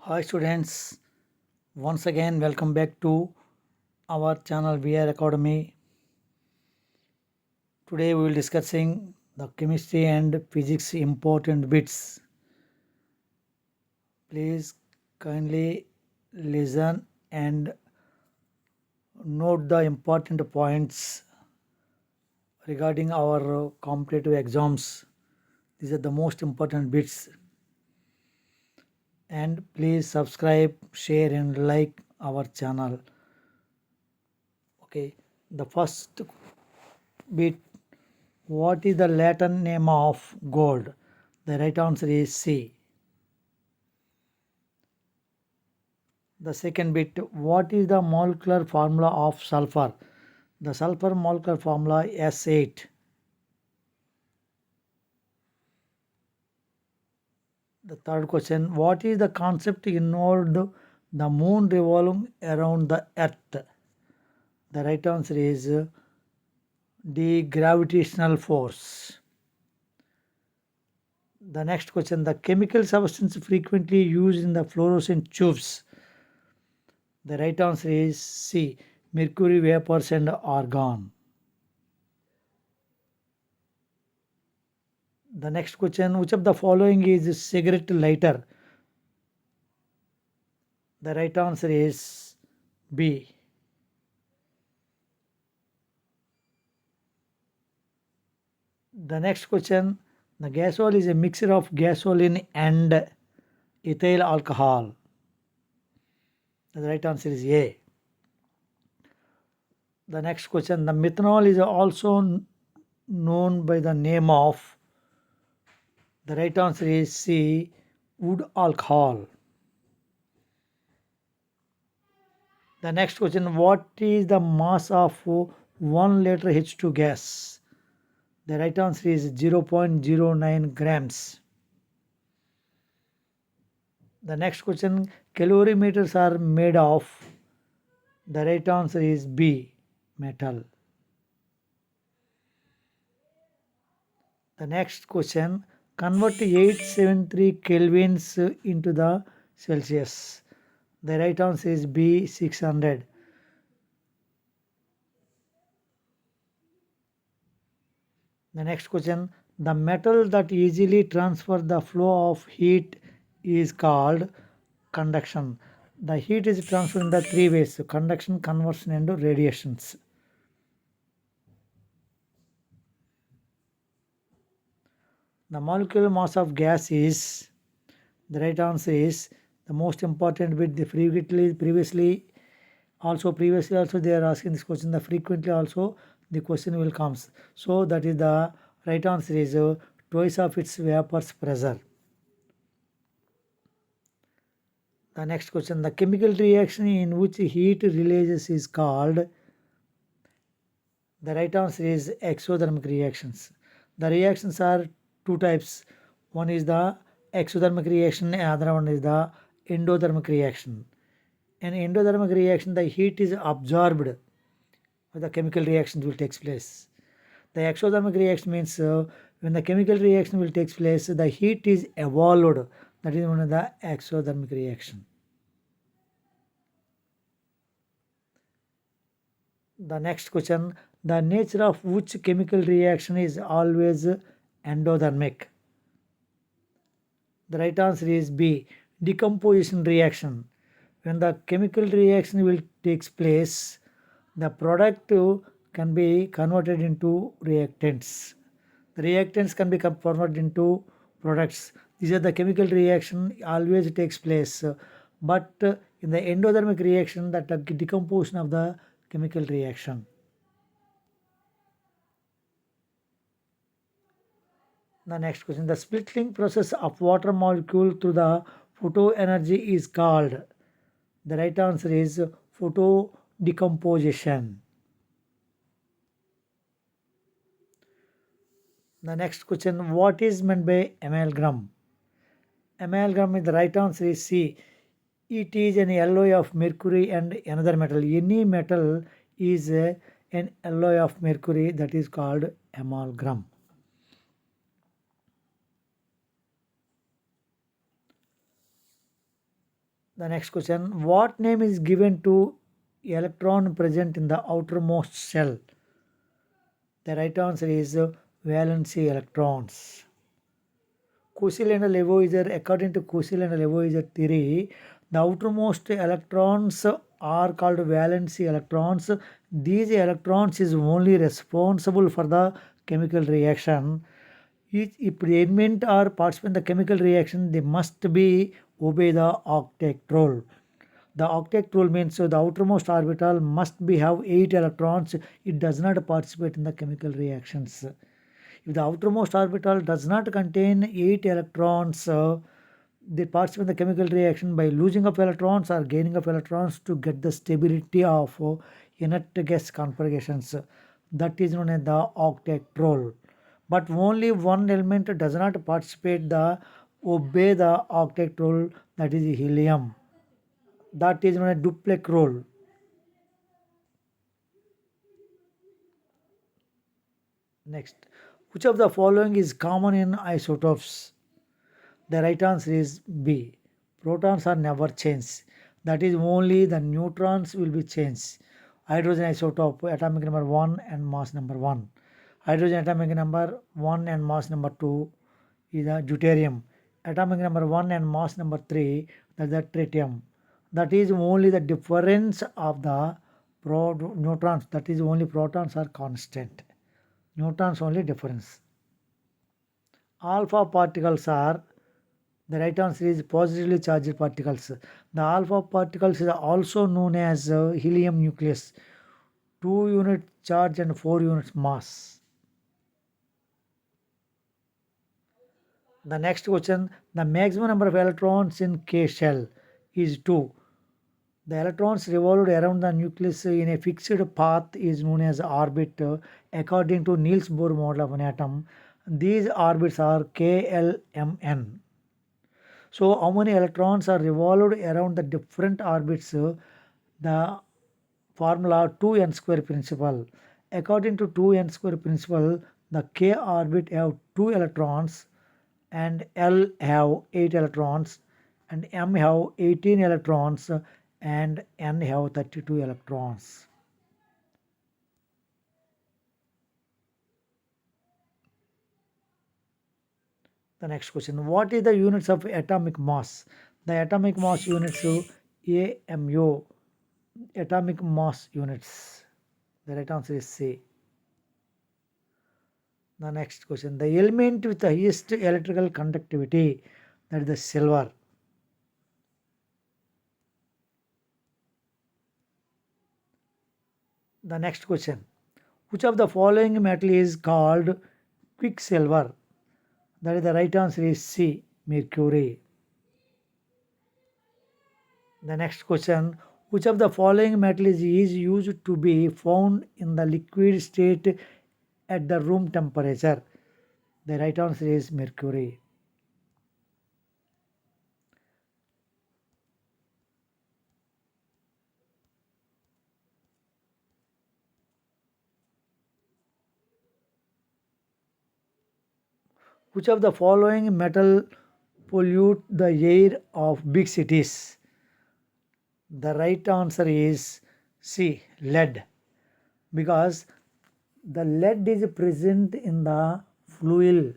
Hi students, once again welcome back to our channel VR Academy. Today we will discussing the chemistry and physics important bits. Please kindly listen and note the important points regarding our competitive exams. These are the most important bits. And please subscribe, share and like our channel. Okay, the first bit. What is the Latin name of gold? The right answer is C. The second bit, what is the molecular formula of sulfur? The sulfur molecular formula S8. The third question, what is the concept involved the moon revolving around the earth? The right answer is D, gravitational force. The next question, the chemical substance frequently used in the fluorescent tubes. The right answer is C, mercury vapors and argon. The next question, which of the following is cigarette lighter? The right answer is B. The next question, the gasol is a mixture of gasoline and ethyl alcohol. The right answer is A. The next question, the methanol is also known by the name of. The right answer is C, wood alcohol. The next question, what is the mass of 1 liter H2 gas? The right answer is 0.09 grams. The next question, calorimeters are made of. The right answer is B, metal. The next question, convert 873 kelvins into the Celsius. The right answer is B, 600. The next question, the metal that easily transfers the flow of heat is called conduction. The heat is transferred in the three ways: conduction, conversion, and radiations. The molecular mass of gas is. The right answer is the most important bit. The previously also they are asking this question. The frequently also the question will comes. So that is the right answer is twice of its vapor's pressure. The next question, the chemical reaction in which heat releases is called. The right answer is exothermic reactions. The reactions are two types. One is the exothermic reaction, and other one is the endothermic reaction. In endothermic reaction, the heat is absorbed. The chemical reaction will take place. The exothermic reaction means when the chemical reaction will take place, the heat is evolved. That is one of the exothermic reaction. The next question, the nature of which chemical reaction is always endothermic? The right answer is B, decomposition reaction. When the chemical reaction will takes place, the product can be converted into reactants. The reactants can be converted into products. These are the chemical reaction always takes place. But in the endothermic reaction, that decomposition of the chemical reaction. The next question, the splitting process of water molecule through the photo energy is called. The right answer is photo decomposition. The next question, what is meant by amalgam? Amalgam is the right answer is C. It is an alloy of mercury and another metal. Any metal is an alloy of mercury, that is called amalgam. The next question, what name is given to electron present in the outermost shell? The right answer is valency electrons. Kusil and Lavoisier, according to Kusil and Lavoisier theory, the outermost electrons are called valency electrons. These electrons is only responsible for the chemical reaction. If the element or participant in the chemical reaction, they must be obey the octet rule. The octet rule means so the outermost orbital must be have 8 electrons. It does not participate in the chemical reactions. If the outermost orbital does not contain 8 electrons, they participate in the chemical reaction by losing of electrons or gaining of electrons to get the stability of inert gas configurations. That is known as the octet rule. But only one element does not participate the obey the octet rule, that is helium. That is known as duplex rule. Next, which of the following is common in isotopes? The right answer is B. Protons are never changed. That is only the neutrons will be changed. Hydrogen isotope atomic number 1 and mass number 1. Hydrogen atomic number 1 and mass number 2 is the deuterium. Atomic number 1 and mass number 3, that is the tritium. That is only the difference of the neutrons. That is only protons are constant. Neutrons only difference. Alpha particles are, the right answer is positively charged particles. The alpha particles is also known as helium nucleus, 2 units charge and 4 units mass. The next question, the maximum number of electrons in K shell is 2. The electrons revolved around the nucleus in a fixed path is known as orbit according to Niels Bohr model of an atom. These orbits are KLMN. So how many electrons are revolved around the different orbits? The formula 2n square principle. According to 2n square principle, the K orbit have 2 electrons and L have 8 electrons and M have 18 electrons and N have 32 electrons. The next question, what is the units of atomic mass? The atomic mass units AMU, atomic mass units. The right answer is C. The next question, the element with the highest electrical conductivity, that is the silver. The next question, which of the following metal is called quicksilver? That is the right answer is C, mercury. The next question, which of the following metal is used to be found in the liquid state at the room temperature? The right answer is mercury. Which of the following metal pollute the air of big cities? The right answer is C, lead. Because the lead is present in the fuel,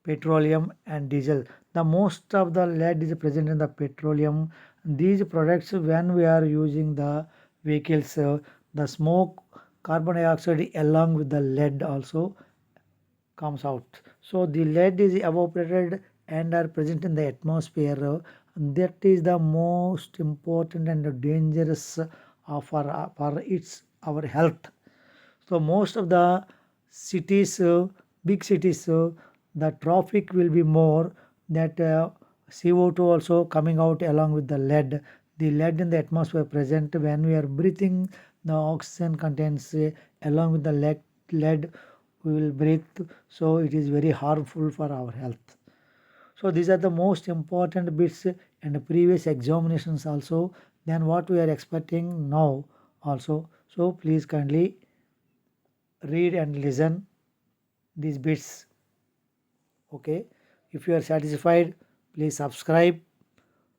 petroleum and diesel. The most of the lead is present in the petroleum. These products, when we are using the vehicles, the smoke, carbon dioxide along with the lead also comes out. So the lead is evaporated and are present in the atmosphere. That is the most important and dangerous for its our health. So most of the cities, big cities, the traffic will be more. That CO2 also coming out along with the lead. The lead in the atmosphere present when we are breathing. The oxygen contains along with the lead we will breathe. So it is very harmful for our health. So these are the most important bits and previous examinations also than what we are expecting now also. So please kindly read and listen these bits. Okay, if you are satisfied, please subscribe,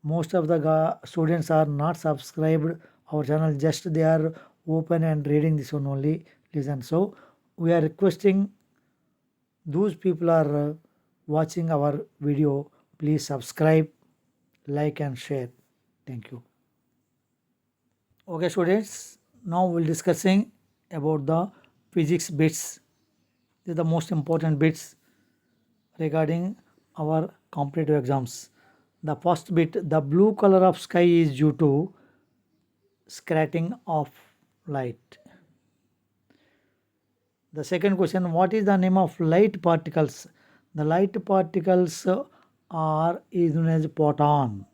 Most of the students are not subscribed our channel, just they are open and reading this one only, listen. So we are requesting those people are watching our video, please subscribe, like and share. Thank you. Okay students, now we'll discussing about the physics bits. These are the most important bits regarding our competitive exams. The first bit, the blue color of sky is due to scattering of light. The second question, what is the name of light particles? The light particles are is known as photon.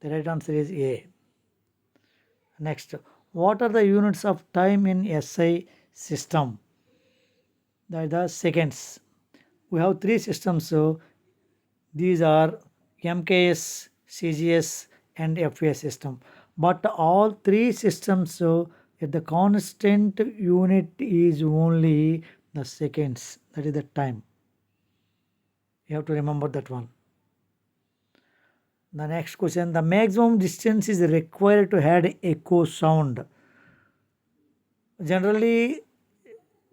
The right answer is A. Next, what are the units of time in SI system? That is the seconds. We have three systems. So these are MKS, CGS and FAS system. But all three systems, the constant unit is only the seconds. That is the time. You have to remember that one. The next question, the maximum distance is required to add echo sound. Generally,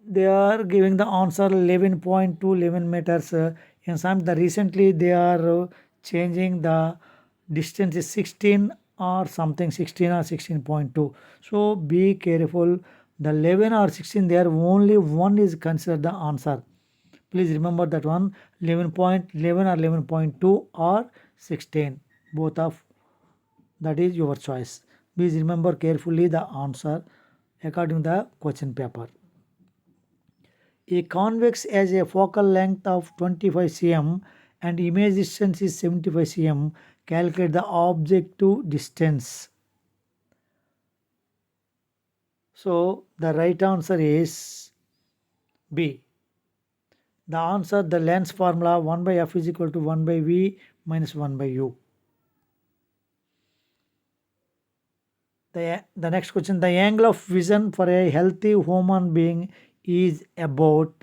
they are giving the answer 11.2 11 meters. In some, recently they are changing the distance is 16 or something, 16 or 16.2. So be careful. The 11 or 16 there, only one is considered the answer. Please remember that one, 11.11 or 11.2 or 16. Both of that is your choice. Please remember carefully the answer according to the question paper. A convex has a focal length of 25 cm and image distance is 75 cm. Calculate the objective distance. So the right answer is B. The answer, the lens formula 1 by f is equal to 1 by v minus 1 by u. The next question, the angle of vision for a healthy human being is about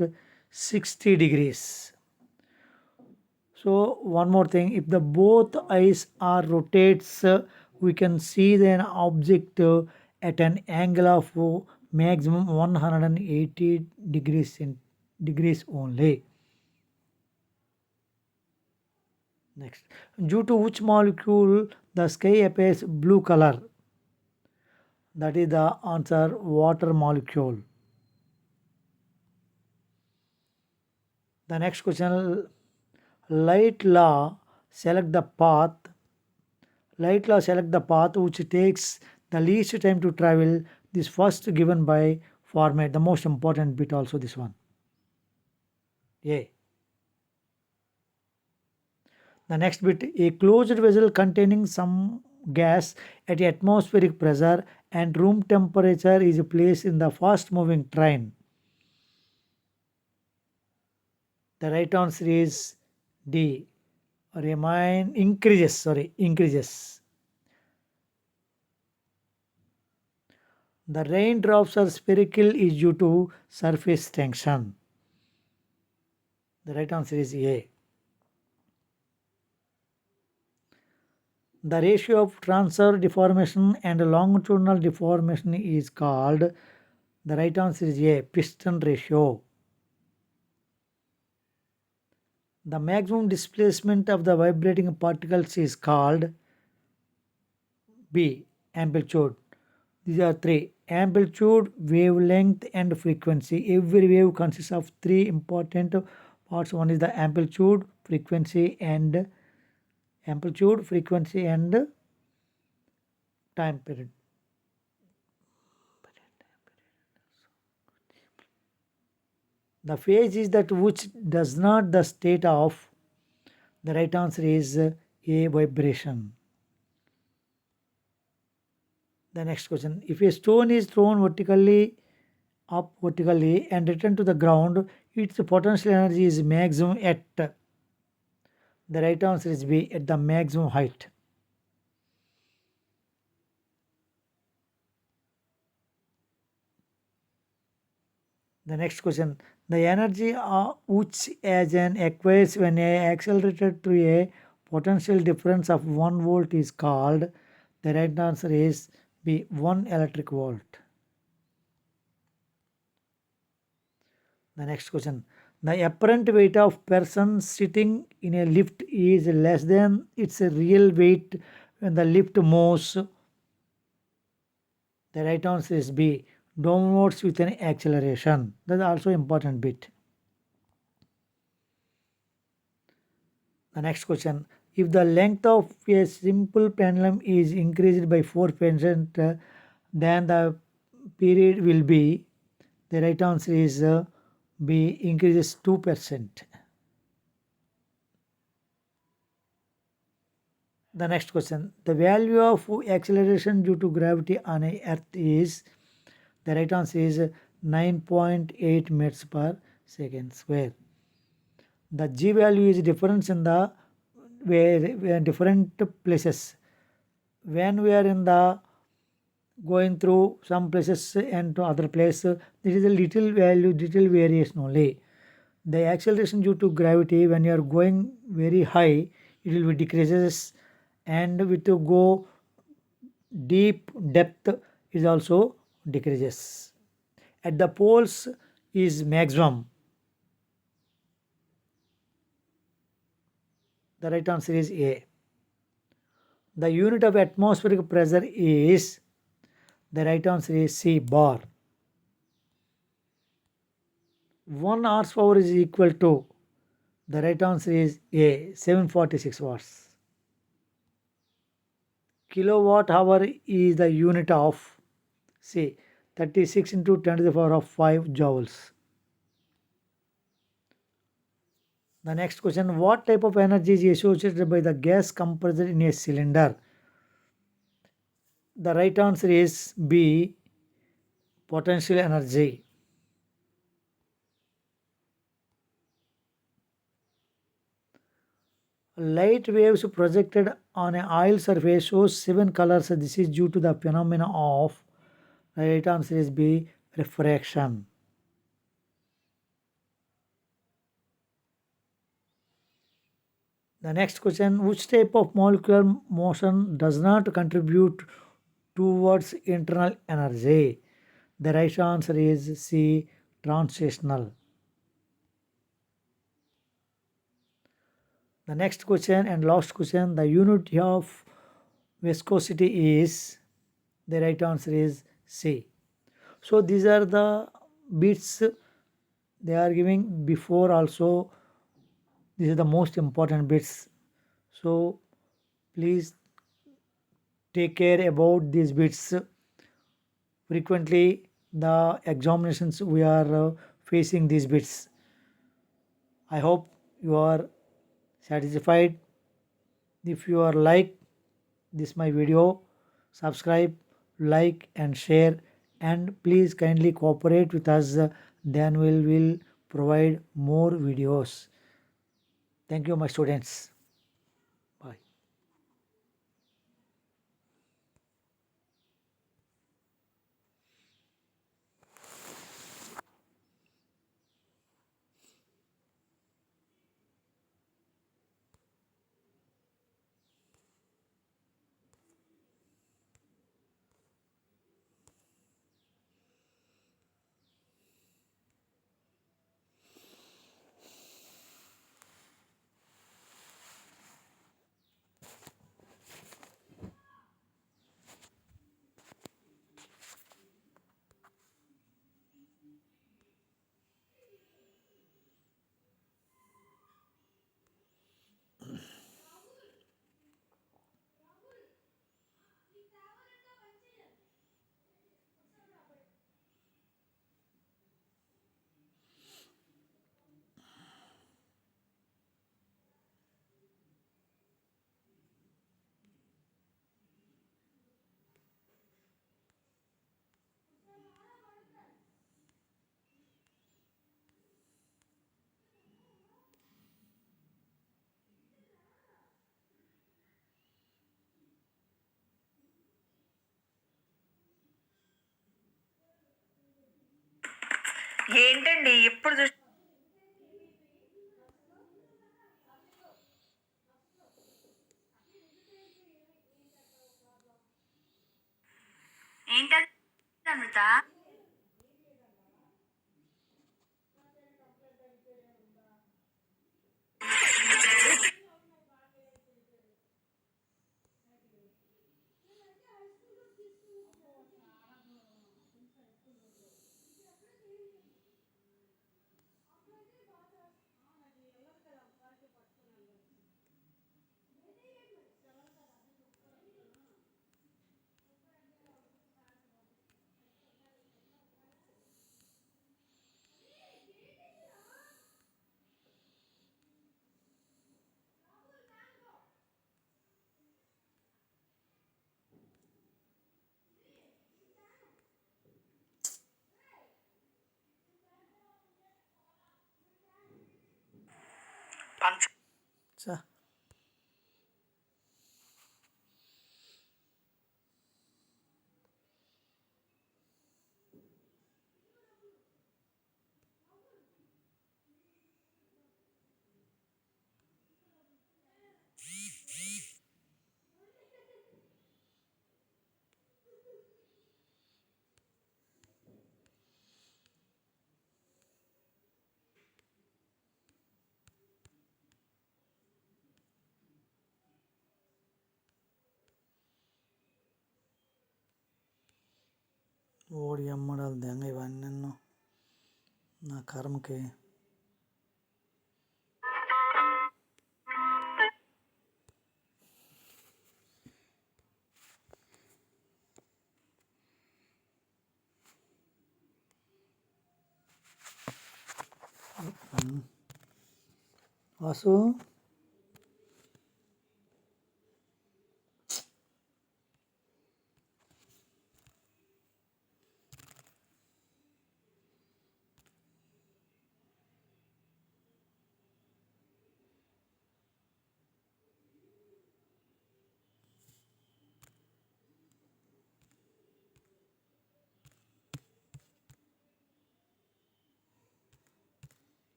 60 degrees. So one more thing, if the both eyes are rotates, we can see an object at an angle of maximum 180 degrees only. Next, due to which molecule the sky appears blue color? That is the answer, water molecule. The next question, light law select the path. Light law select the path which takes the least time to travel. This first given by format, the most important bit also this one. A. The next bit, a closed vessel containing some gas at atmospheric pressure and room temperature is placed in the fast moving train. The right answer is D. Increases. The raindrops are spherical is due to surface tension. The right answer is A. The ratio of transverse deformation and longitudinal deformation is called, the right answer is A, piston ratio. The maximum displacement of the vibrating particles is called B, amplitude. These are three: amplitude, wavelength and frequency. Every wave consists of three important parts. One is the amplitude, frequency and time period. The phase is that which does not the state of. The right answer is A, vibration. The next question, if a stone is thrown vertically and returned to the ground, its potential energy is maximum at. The right answer is B, at the maximum height. The next question, the energy which as an acquires when accelerated through a potential difference of 1 volt is called? The right answer is B, 1 electric volt. The next question. The apparent weight of person sitting in a lift is less than its real weight when the lift moves. The right answer is B, downwards with an acceleration. That's also important bit. The next question. If the length of a simple pendulum is increased by 4%, then the period will be, the right answer is B, increases 2%. The next question. The value of acceleration due to gravity on a earth is, the right answer is 9.8 meters per second square. The g value is difference in the where different places. When we are in the going through some places and to other place, this is a little value, little variation only. The acceleration due to gravity, when you are going very high, it will be decreases, and with to go deep depth is also decreases. At the poles is maximum. The right answer is A. The unit of atmospheric pressure is, the right answer is C, bar. 1 horsepower is equal to, the right answer is A, 746 watts. Kilowatt hour is the unit of, C, 36 into 10 to the power of 5 joules. The next question, what type of energy is associated by the gas compressor in a cylinder? The right answer is B, potential energy. Light waves projected on an oil surface shows 7 colors. This is due to the phenomena of, the right answer is B, refraction. The next question, which type of molecular motion does not contribute towards internal energy? The right answer is C, translational. The next question and last question, the unit of viscosity is, the right answer is C. So these are the bits they are giving before also. These are the most important bits. So please take care about these bits. Frequently the examinations we are facing these bits. I hope you are satisfied. If you are like this my video, subscribe, like and share, and please kindly cooperate with us, then we will provide more videos. Thank you my students. Bye. ఏంటండి ఎప్పుడు చూసి ఏంటది అమృత? పంచ చా ఓడి అమ్మడాలు దెంగ ఇవన్నీ నా కర్మకి. వాసు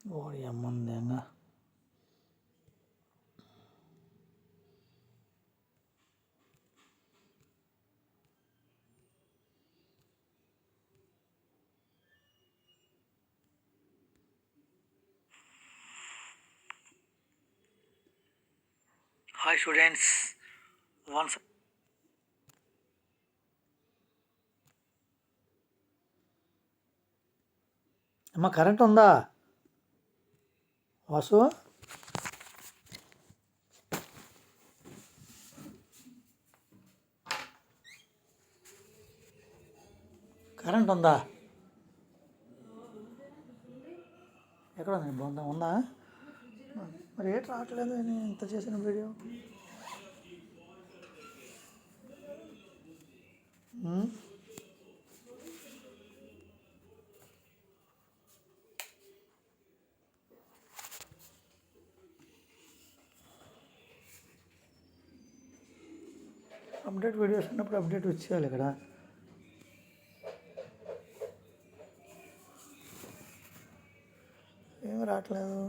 ఓడి అమ్మందేంగా hi students once అమ్మ కరెంట్ ఉందా వాసు కరెంట్ ఉందా ఎక్కడ ఉంది బొంద ఉందా మరి ఏంటి రావట్లేదు నేను ఇంత చేసిన వీడియో అప్డేట్ వీడియోస్ ఉన్నప్పుడు అప్డేట్ వచ్చేయాలి ఇక్కడ ఏమి రావట్లేదు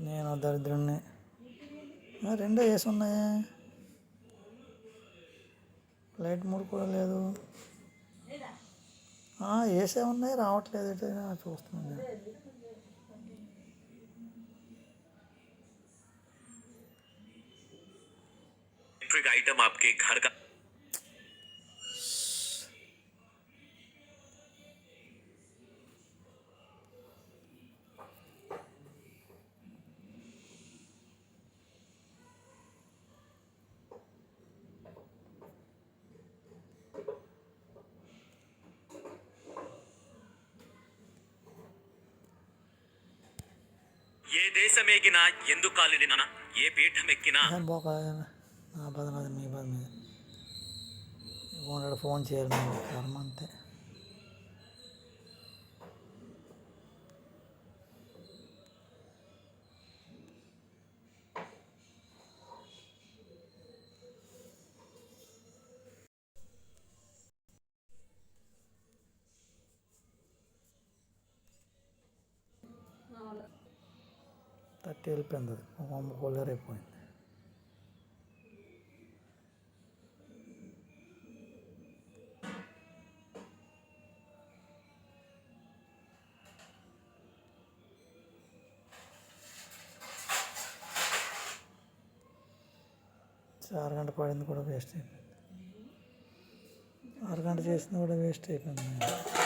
నేను దరిద్రుణ్ణి రెండో వేసి ఉన్నాయా లైట్ మూడు కూడా లేదు వేసే ఉన్నాయి రావట్లేదు చూస్తున్నాను నేను आइटम आपके घर का ఏ దేశమేగినా ఎందు కాలిడినా ఏ పీఠమెక్కినా నా బాధ నాది మీ బాధ మీద ఫోన్ చేయాలి మీరు కర్మ అంతే తట్టి వెళ్ళిపోయింది అది మా అమ్మ హోల్డర్ అయిపోయింది అరగంట పడింది కూడా వేస్ట్ అయిపోయింది అరగంట చేసింది కూడా వేస్ట్ అయిపోయింది